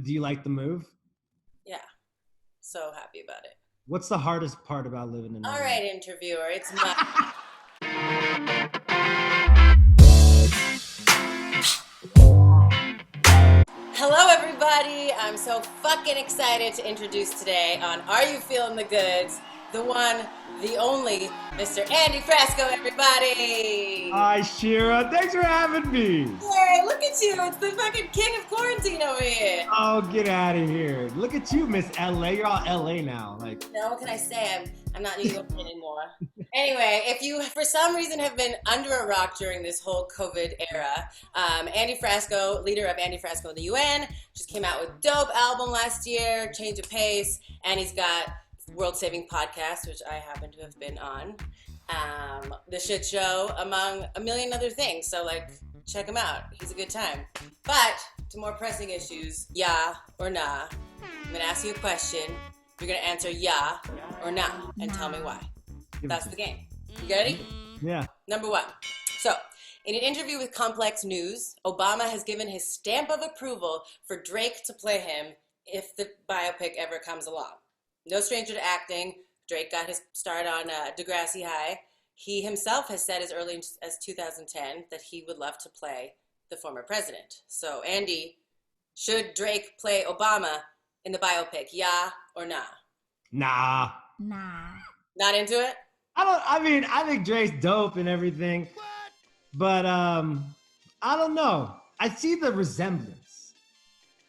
Do you like the move? Yeah. So happy about it. What's the hardest part about living in LA? All right, interviewer. It's my... Hello, everybody. I'm so fucking excited to introduce today on Are You Feeling the Goods? The one, the only, Mr. Andy Frasco, everybody. Hi, Shira. Thanks for having me. Hey, look at you. It's the fucking king of quarantine over here. Oh, get out of here. Look at you, Miss LA. You're all LA now. Like, no, what can I say? I'm not New York anymore. Anyway, if you, for some reason, have been under a rock during this whole COVID era, Andy Frasco, leader of Andy Frasco and the UN, just came out with a dope album last year, Change of Pace, and he's got World Saving Podcast, which I happen to have been on, The Shit Show, among a million other things. So, check him out. He's a good time. But to more pressing issues, yeah or nah, I'm going to ask you a question. You're going to answer yeah or nah and tell me why. That's the game. You ready? Yeah. Number one. So, in an interview with Complex News, Obama has given his stamp of approval for Drake to play him if the biopic ever comes along. No stranger to acting, Drake got his start on Degrassi High. He himself has said as early as 2010 that he would love to play the former president. So, Andy, should Drake play Obama in the biopic, yeah or nah? Nah. Not into it? I think Drake's dope and everything. What? But I don't know. I see the resemblance.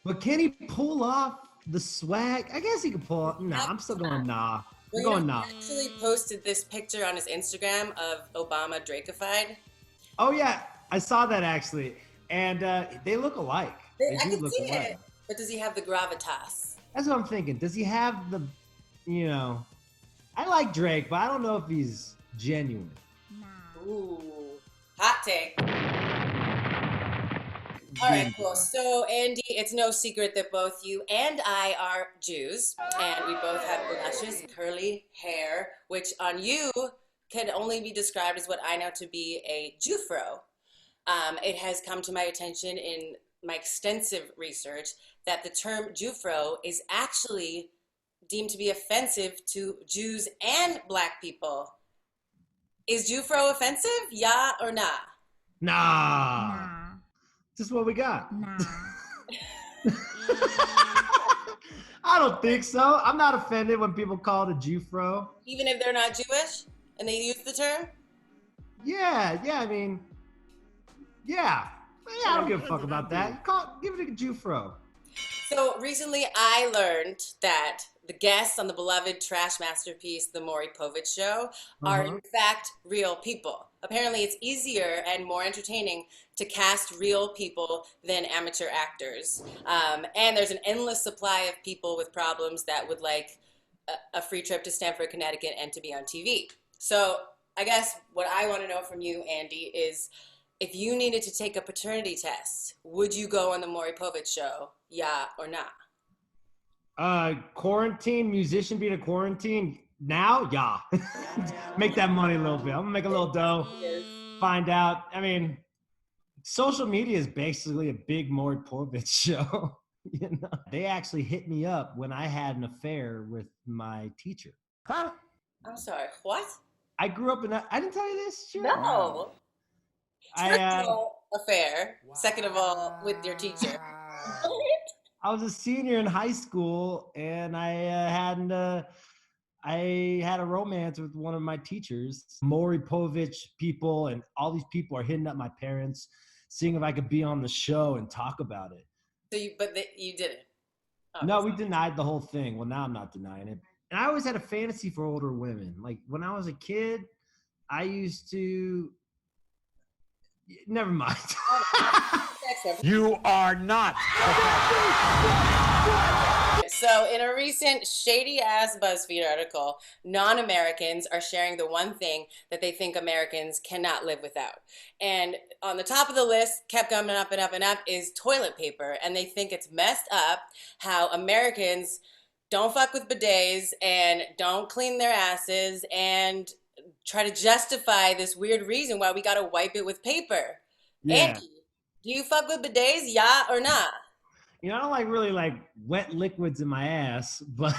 But can he pull off the swag? I guess he could pull off. Nah, I'm still going nah. I'm going nah. He actually posted this picture on his Instagram of Obama Drakeified. Oh, yeah. I saw that actually. And they look alike. I can see it. But does he have the gravitas? That's what I'm thinking. Does he have the, I like Drake, but I don't know if he's genuine. Nah. Ooh, hot take. All right, cool. So, Andy, it's no secret that both you and I are Jews, and we both have luscious, curly hair, which on you can only be described as what I know to be a Jewfro. It has come to my attention in my extensive research that the term Jewfro is actually deemed to be offensive to Jews and Black people. Is Jewfro offensive? Yeah or nah? Nah. Just what we got. Nah. I don't think so. I'm not offended when people call it a Jewfro. Even if they're not Jewish and they use the term? Yeah, I mean, yeah, I don't give a fuck about that. Give it a Jewfro. So recently I learned that the guests on the beloved trash masterpiece, The Maury Povich Show, are in fact real people. Apparently it's easier and more entertaining to cast real people than amateur actors. And there's an endless supply of people with problems that would like a free trip to Stamford, Connecticut and to be on TV. So I guess what I want to know from you, Andy, is if you needed to take a paternity test, would you go on The Maury Povich Show? Yeah or nah? Quarantine, musician being a quarantine now? Yeah. Make that money a little bit. I'm gonna make a little dough. Find out. I mean, social media is basically a big Maury Povich show. They actually hit me up when I had an affair with my teacher. Huh? I'm sorry, what? I grew up in that. I didn't tell you this? Sure. No. First of all, affair. Wow. Second of all, with your teacher. I was a senior in high school, and I had a romance with one of my teachers. Maury Povich people and all these people are hitting up my parents, seeing if I could be on the show and talk about it. So you didn't? Oh, no, we denied the whole thing. Well, now I'm not denying it. And I always had a fantasy for older women. Like when I was a kid, I used to. Never mind. You are not. So in a recent shady-ass BuzzFeed article, non-Americans are sharing the one thing that they think Americans cannot live without. And on the top of the list, kept coming up and up and up, is toilet paper. And they think it's messed up how Americans don't fuck with bidets and don't clean their asses and try to justify this weird reason why we gotta wipe it with paper. Yeah. Andy, do you fuck with bidets, yeah or nah? You know, I don't like really like wet liquids in my ass, but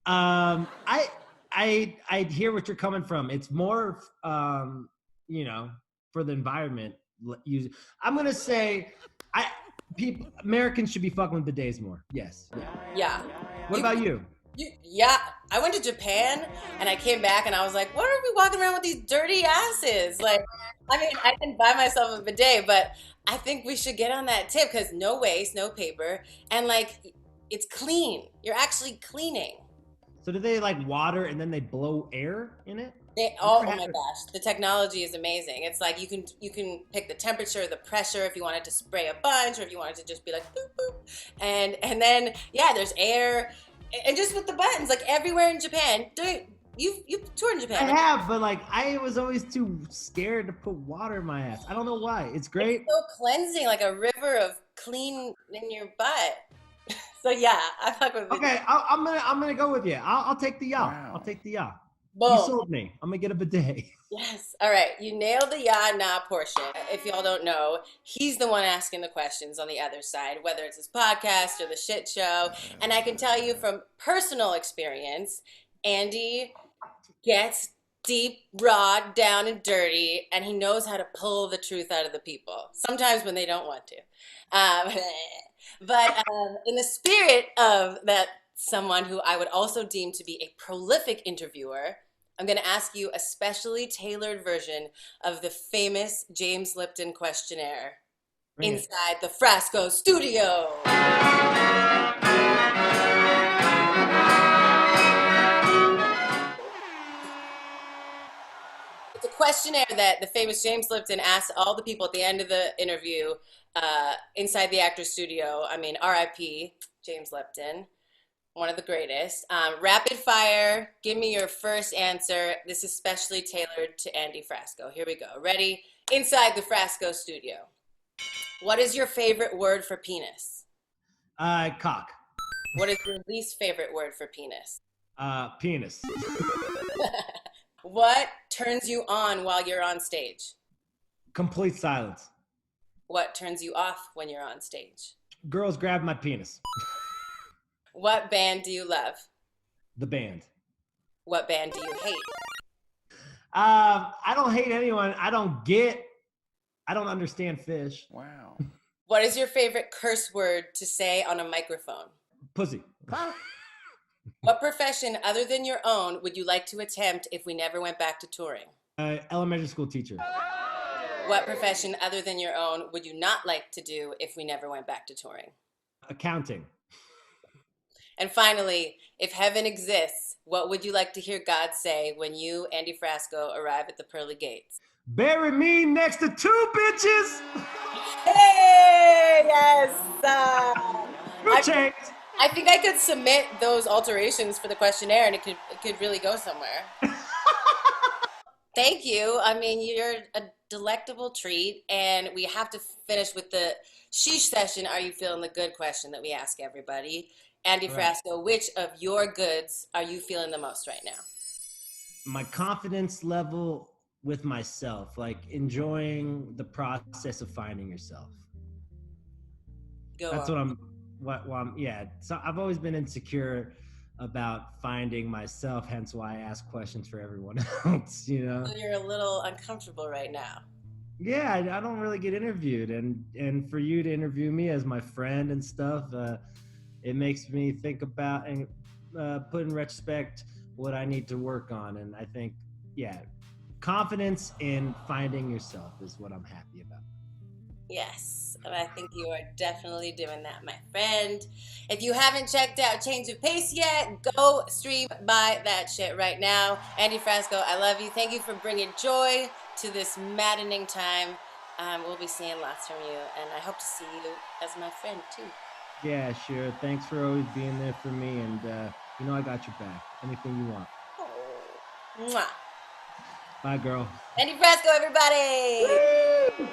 I hear what you're coming from. It's more you know, for the environment. I'm gonna say Americans should be fucking with bidets more. Yes. Yeah. What about you? Yeah, I went to Japan and I came back and I was like, what are we walking around with these dirty asses? Like, I mean, I didn't buy myself a bidet, but I think we should get on that tip because no waste, no paper, and like, it's clean. You're actually cleaning. So do they like water and then they blow air in it? Oh my gosh, the technology is amazing. It's like you can pick the temperature, the pressure, if you wanted to spray a bunch, or if you wanted to just be like boop boop, and then yeah, there's air, and just with the buttons, like everywhere in Japan. You've toured in Japan? I have, but like I was always too scared to put water in my ass. I don't know why. It's great. It's so cleansing, like a river of clean in your butt. So yeah, I fuck with it. Okay, I'm gonna go with you. I'll take the yacht. Wow. I'll take the yacht. Boom. You sold me. I'm gonna get a bidet. Yes. All right. You nailed the yeah, nah portion. If y'all don't know, he's the one asking the questions on the other side, whether it's his podcast or the shit show. And I can tell you from personal experience, Andy gets deep, raw, down, and dirty, and he knows how to pull the truth out of the people. Sometimes when they don't want to. But in the spirit of that, someone who I would also deem to be a prolific interviewer, I'm going to ask you a specially tailored version of the famous James Lipton questionnaire inside the Frasco studio. It's a questionnaire that the famous James Lipton asked all the people at the end of the interview inside the actor's studio. I mean, R.I.P. James Lipton. One of the greatest. Rapid fire, give me your first answer. This is specially tailored to Andy Frasco. Here we go. Ready? Inside the Frasco studio. What is your favorite word for penis? Cock. What is your least favorite word for penis? Penis. What turns you on while you're on stage? Complete silence. What turns you off when you're on stage? Girls grab my penis. What band do you love? The band. What band do you hate? I don't hate anyone. I don't understand fish. Wow. What is your favorite curse word to say on a microphone? Pussy. What profession other than your own would you like to attempt if we never went back to touring? Elementary school teacher. What profession other than your own would you not like to do if we never went back to touring? Accounting. And finally, if heaven exists, what would you like to hear God say when you, Andy Frasco, arrive at the pearly gates? Bury me next to two bitches. Hey, yes. I think I could submit those alterations for the questionnaire, and it could really go somewhere. Thank you. I mean, you're a delectable treat, and we have to finish with the sheesh session. Are you feeling the good question that we ask everybody? Andy Frasco, which of your goods are you feeling the most right now? My confidence level with myself, like enjoying the process of finding yourself. That's what I'm. Yeah. So I've always been insecure about finding myself, hence why I ask questions for everyone else. You know. So you're a little uncomfortable right now. Yeah, I don't really get interviewed, and for you to interview me as my friend and stuff. It makes me think about and put in retrospect what I need to work on. And I think, yeah, confidence in finding yourself is what I'm happy about. Yes, and I think you are definitely doing that, my friend. If you haven't checked out Change of Pace yet, go stream by that shit right now. Andy Frasco, I love you. Thank you for bringing joy to this maddening time. We'll be seeing lots from you, and I hope to see you as my friend, too. Yeah, sure. Thanks for always being there for me. And, you know, I got your back. Anything you want. Oh. Mwah. Bye, girl. Andy Frasco, everybody. Woo!